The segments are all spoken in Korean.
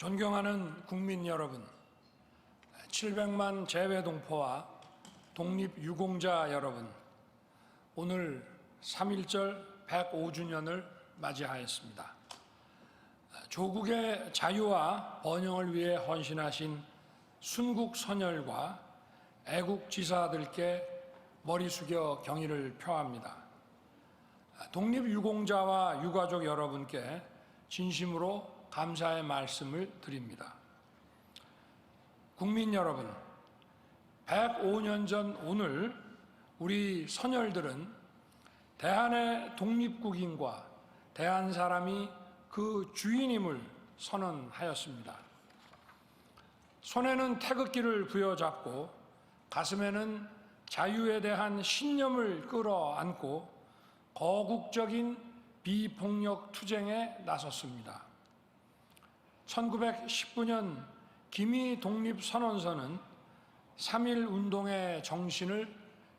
존경하는 국민 여러분, 700만 재외동포와 독립유공자 여러분, 오늘 3.1절 105주년을 맞이하였습니다. 조국의 자유와 번영을 위해 헌신하신 순국 선열과 애국 지사들께 머리 숙여 경의를 표합니다. 독립유공자와 유가족 여러분께 진심으로 감사의 말씀을 드립니다. 국민 여러분, 105년 전 오늘 우리 선열들은 대한의 독립국인과 대한 사람이 그 주인임을 선언하였습니다. 손에는 태극기를 부여잡고 가슴에는 자유에 대한 신념을 끌어안고 거국적인 비폭력 투쟁에 나섰습니다. 1919년 기미 독립선언서는 3.1 운동의 정신을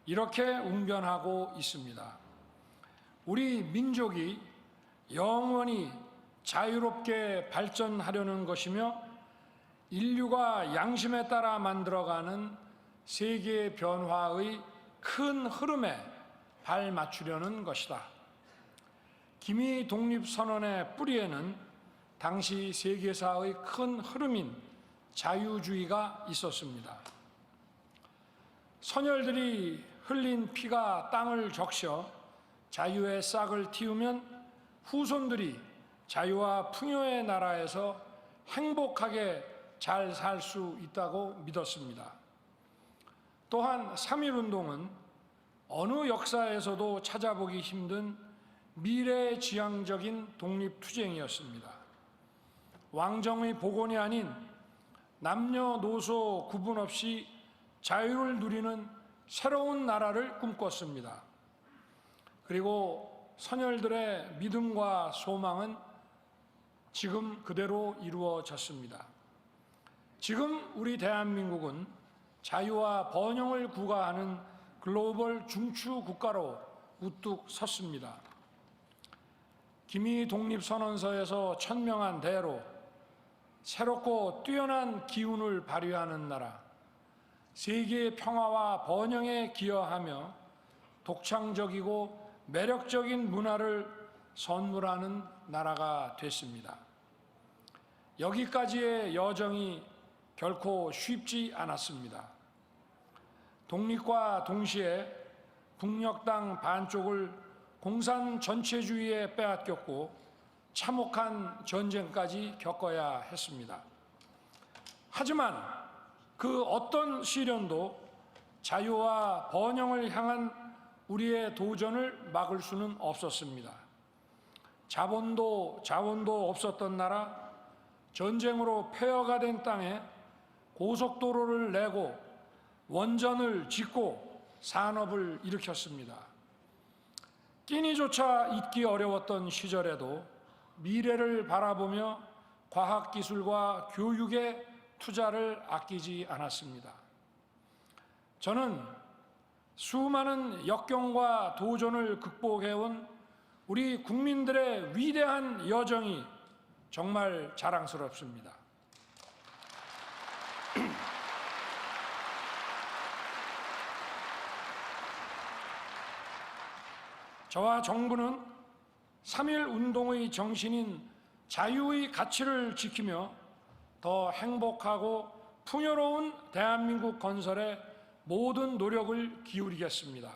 이렇게 웅변하고 있습니다. 우리 민족이 영원히 자유롭게 발전하려는 것이며 인류가 양심에 따라 만들어가는 세계 변화의 큰 흐름에 발맞추려는 것이다. 기미 독립선언의 뿌리에는 당시 세계사의 큰 흐름인 자유주의가 있었습니다. 선열들이 흘린 피가 땅을 적셔 자유의 싹을 틔우면 후손들이 자유와 풍요의 나라에서 행복하게 잘 살 수 있다고 믿었습니다. 또한 3.1운동은 어느 역사에서도 찾아보기 힘든 미래지향적인 독립투쟁이었습니다. 왕정의 복원이 아닌 남녀노소 구분 없이 자유를 누리는 새로운 나라를 꿈꿨습니다. 그리고 선열들의 믿음과 소망은 지금 그대로 이루어졌습니다. 지금 우리 대한민국은 자유와 번영을 구가하는 글로벌 중추 국가로 우뚝 섰습니다. 기미 독립선언서에서 천명한 대로 새롭고 뛰어난 기운을 발휘하는 나라, 세계의 평화와 번영에 기여하며 독창적이고 매력적인 문화를 선물하는 나라가 됐습니다. 여기까지의 여정이 결코 쉽지 않았습니다. 독립과 동시에 북녘 땅 반쪽을 공산 전체주의에 빼앗겼고 참혹한 전쟁까지 겪어야 했습니다. 하지만 그 어떤 시련도 자유와 번영을 향한 우리의 도전을 막을 수는 없었습니다. 자본도 없었던 나라, 전쟁으로 폐허가 된 땅에 고속도로를 내고 원전을 짓고 산업을 일으켰습니다. 끼니조차 잊기 어려웠던 시절에도 미래를 바라보며 과학기술과 교육에 투자를 아끼지 않았습니다. 저는 수많은 역경과 도전을 극복해온 우리 국민들의 위대한 여정이 정말 자랑스럽습니다. 저와 정부는 3.1 운동의 정신인 자유의 가치를 지키며 더 행복하고 풍요로운 대한민국 건설에 모든 노력을 기울이겠습니다.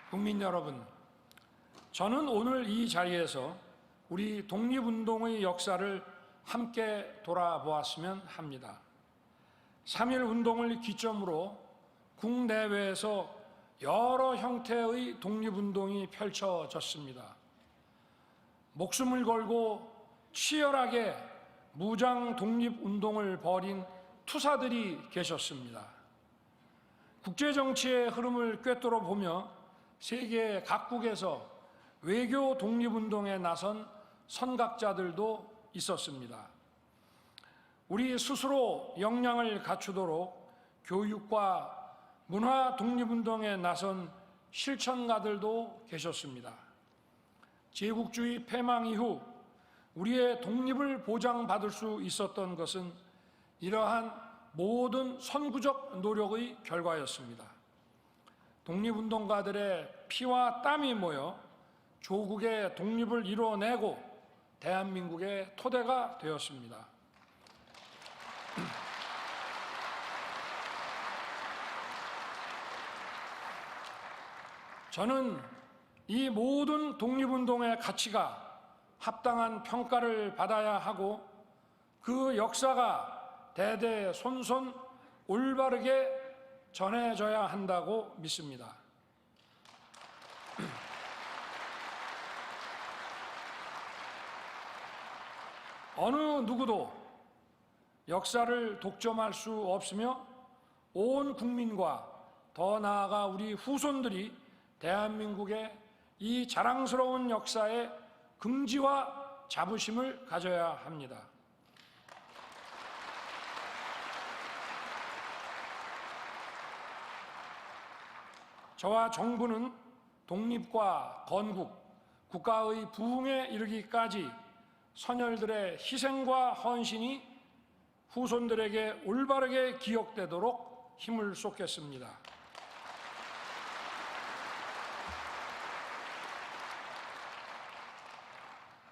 국민 여러분, 저는 오늘 이 자리에서 우리 독립운동의 역사를 함께 돌아보았으면 합니다. 3.1 운동을 기점으로 국내외에서 여러 형태의 독립운동이 펼쳐졌습니다. 목숨을 걸고 치열하게 무장 독립운동을 벌인 투사들이 계셨습니다. 국제정치의 흐름을 꿰뚫어 보며 세계 각국에서 외교 독립운동에 나선 선각자들도 있었습니다. 우리 스스로 역량을 갖추도록 교육과 문화 독립운동에 나선 실천가들도 계셨습니다. 제국주의 패망 이후 우리의 독립을 보장받을 수 있었던 것은 이러한 모든 선구적 노력의 결과였습니다. 독립운동가들의 피와 땀이 모여 조국의 독립을 이뤄내고 대한민국의 토대가 되었습니다. 저는 이 모든 독립운동의 가치가 합당한 평가를 받아야 하고 그 역사가 대대손손 올바르게 전해져야 한다고 믿습니다. 어느 누구도 역사를 독점할 수 없으며 온 국민과 더 나아가 우리 후손들이 대한민국의 이 자랑스러운 역사에 긍지와 자부심을 가져야 합니다. 저와 정부는 독립과 건국, 국가의 부흥에 이르기까지 선열들의 희생과 헌신이 후손들에게 올바르게 기억되도록 힘을 쏟겠습니다.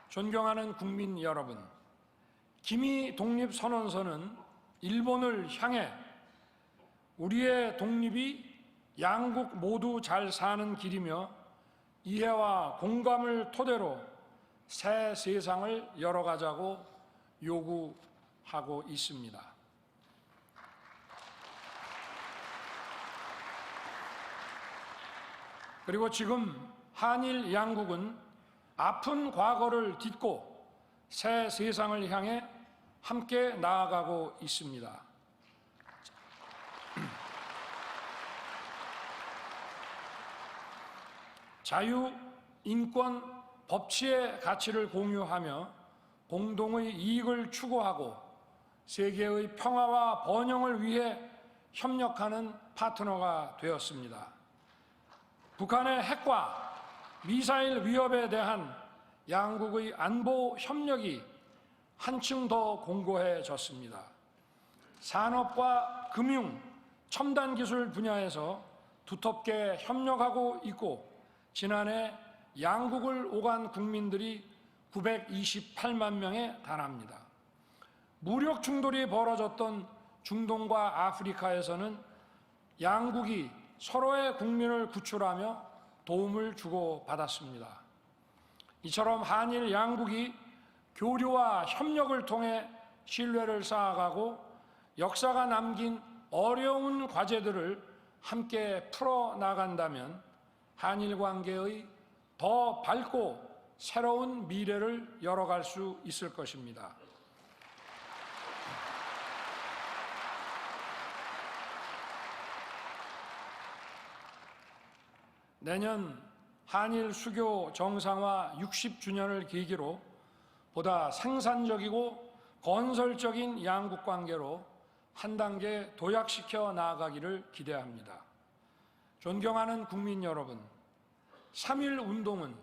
존경하는 국민 여러분, 기미 독립선언서는 일본을 향해 우리의 독립이 양국 모두 잘 사는 길이며 이해와 공감을 토대로 새 세상을 열어가자고 요구하고 있습니다. 그리고 지금 한일 양국은 아픈 과거를 딛고 새 세상을 향해 함께 나아가고 있습니다. 자유, 인권, 법치의 가치를 공유하며 공동의 이익을 추구하고 세계의 평화와 번영을 위해 협력하는 파트너가 되었습니다. 북한의 핵과 미사일 위협에 대한 양국의 안보 협력이 한층 더 공고해졌습니다. 산업과 금융, 첨단 기술 분야에서 두텁게 협력하고 있고 지난해 양국을 오간 국민들이 928만 명에 달합니다. 무력 충돌이 벌어졌던 중동과 아프리카에서는 양국이 서로의 국민을 구출하며 도움을 주고받았습니다. 이처럼 한일 양국이 교류와 협력을 통해 신뢰를 쌓아가고 역사가 남긴 어려운 과제들을 함께 풀어나간다면 한일 관계의 더 밝고 새로운 미래를 열어갈 수 있을 것입니다. 내년 한일 수교 정상화 60주년을 계기로 보다 생산적이고 건설적인 양국 관계로 한 단계 도약시켜 나아가기를 기대합니다. 존경하는 국민 여러분, 3.1 운동은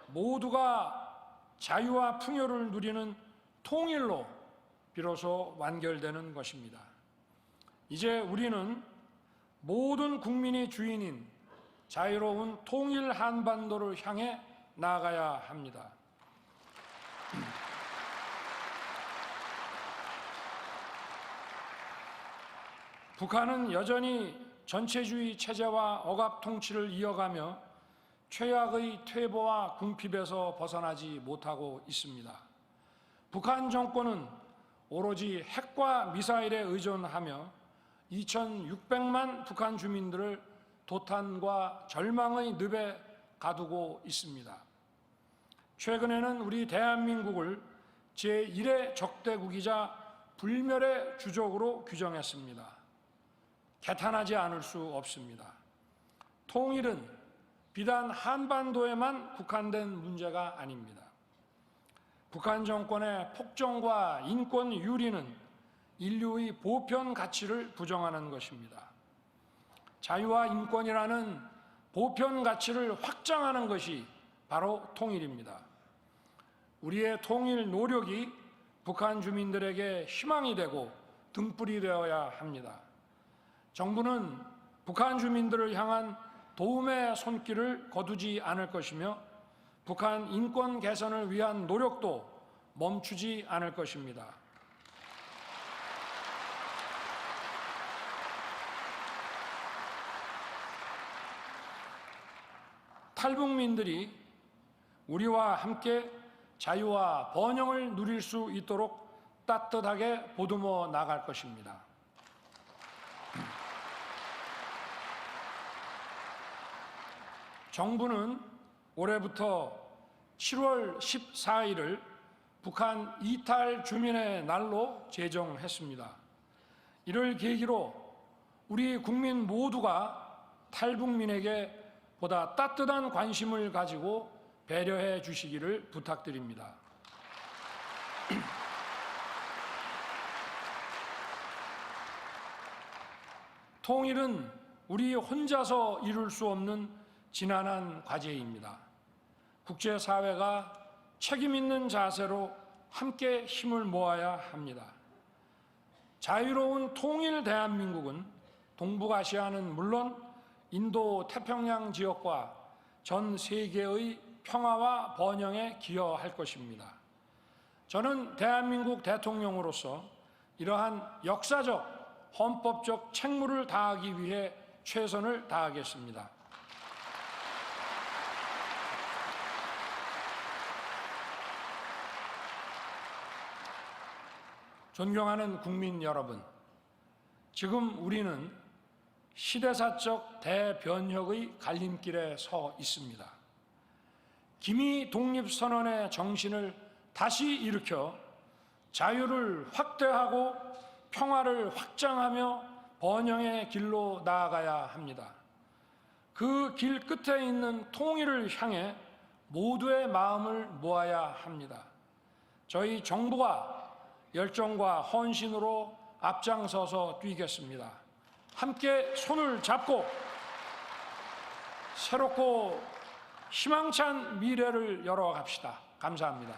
모두가 자유와 풍요를 누리는 통일로 비로소 완결되는 것입니다. 이제 우리는 모든 국민이 주인인 자유로운 통일 한반도를 향해 나아가야 합니다. 북한은 여전히 전체주의 체제와 억압 통치를 이어가며 최악의 퇴보와 궁핍에서 벗어나지 못하고 있습니다. 북한 정권은 오로지 핵과 미사일에 의존하며 2,600만 북한 주민들을 도탄과 절망의 늪에 가두고 있습니다. 최근에는 우리 대한민국을 제1의 적대국이자 불멸의 주적으로 규정했습니다. 개탄하지 않을 수 없습니다. 통일은 비단 한반도에만 국한된 문제가 아닙니다. 북한 정권의 폭정과 인권 유린은 인류의 보편 가치를 부정하는 것입니다. 자유와 인권이라는 보편 가치를 확장하는 것이 바로 통일입니다. 우리의 통일 노력이 북한 주민들에게 희망이 되고 등불이 되어야 합니다. 정부는 북한 주민들을 향한 도움의 손길을 거두지 않을 것이며 북한 인권 개선을 위한 노력도 멈추지 않을 것입니다. 탈북민들이 우리와 함께 자유와 번영을 누릴 수 있도록 따뜻하게 보듬어 나갈 것입니다. 정부는 올해부터 7월 14일을 북한 이탈 주민의 날로 제정했습니다. 이를 계기로 우리 국민 모두가 탈북민에게 보다 따뜻한 관심을 가지고 배려해 주시기를 부탁드립니다. 통일은 우리 혼자서 이룰 수 없는 지난한 과제입니다. 국제사회가 책임 있는 자세로 함께 힘을 모아야 합니다. 자유로운 통일 대한민국은 동북아시아는 물론 인도 태평양 지역과 전 세계의 평화와 번영에 기여할 것입니다. 저는 대한민국 대통령으로서 이러한 역사적, 헌법적 책무를 다하기 위해 최선을 다하겠습니다. 존경하는 국민 여러분, 지금 우리는 시대사적 대변혁의 갈림길에 서 있습니다. 기미 독립선언의 정신을 다시 일으켜 자유를 확대하고 평화를 확장하며 번영의 길로 나아가야 합니다. 그 길 끝에 있는 통일을 향해 모두의 마음을 모아야 합니다. 저희 정부가 열정과 헌신으로 앞장서서 뛰겠습니다. 함께 손을 잡고 새롭고 희망찬 미래를 열어갑시다. 감사합니다.